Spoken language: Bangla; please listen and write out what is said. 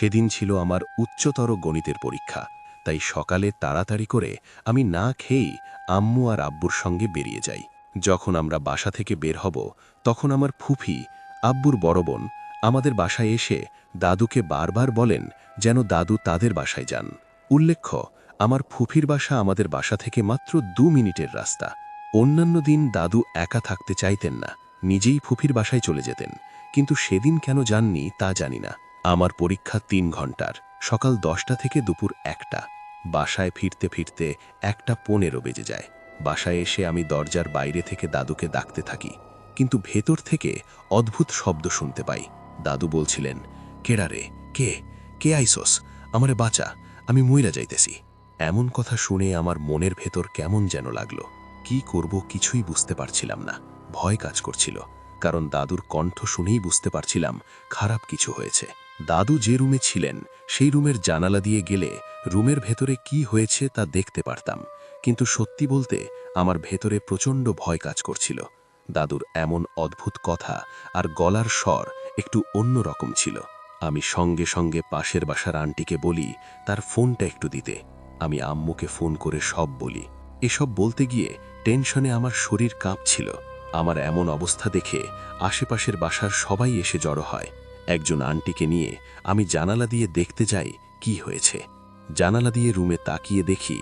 সেদিন ছিল আমার উচ্চতর গণিতের পরীক্ষা, তাই সকালে তাড়াতাড়ি করে আমি না খেয়েই আম্মু আর আব্বুর সঙ্গে বেরিয়ে যাই। যখন আমরা বাসা থেকে বের হব, তখন আমার ফুফি, আব্বুর বড় বোন, আমাদের বাসায় এসে দাদুকে বারবার বলেন যেন দাদু তাদের বাসায় যান। উল্লেখ্য, আমার ফুফির বাসা আমাদের বাসা থেকে মাত্র 2 মিনিটের রাস্তা। অন্যান্য দিন দাদু একা থাকতে চাইতেন না, নিজেই ফুফির বাসায় চলে যেতেন, কিন্তু সেদিন কেন যাননি তা জানি না। আমার পরীক্ষা 3 ঘন্টার, সকাল 10টা থেকে দুপুর 1টা। বাসায় ফিরতে ফিরতে 1:15 বেজে যায়। বাসায় এসে আমি দরজার বাইরে থেকে দাদুকে ডাকতে থাকি, কিন্তু ভেতর থেকে অদ্ভুত শব্দ শুনতে পাই। দাদু বলছিলেন, কেডা রে, কে কে আইসোস, আমারে বাঁচা, আমি মইরা যাইতেছি। এমন কথা শুনে আমার মনের ভেতর কেমন যেন লাগলো। কি করব কিছুই বুঝতে পারছিলাম না। ভয় কাজ করছিল, কারণ দাদুর কণ্ঠ শুনেই বুঝতে পারছিলাম খারাপ কিছু হয়েছে। দাদু যে রুমে ছিলেন সেই রুমের জানালা দিয়ে গেলে রুমের ভেতরে কি হয়েছে তা দেখতে পারতাম, কিন্তু সত্যি বলতে আমার ভেতরে প্রচণ্ড ভয় কাজ করছিল। দাদুর এমন অদ্ভুত কথা আর গলার স্বর একটু অন্য রকম ছিল। আমি সঙ্গে সঙ্গে পাশের বাসার আন্টিকে বলি তার ফোনটা একটু দিতে। আমি আম্মুকে ফোন করে সব বলি। এসব বলতে গিয়ে টেনশনে আমার শরীর কাঁপছিল। আমার এমন অবস্থা দেখে আশেপাশের বাসার সবাই এসে জড়ো হয়। একজন আন্টিকে নিয়ে আমি জানালা দিয়ে দেখতে যাই কি হয়েছে। জানালা দিয়ে রুমে তাকিয়ে দেখি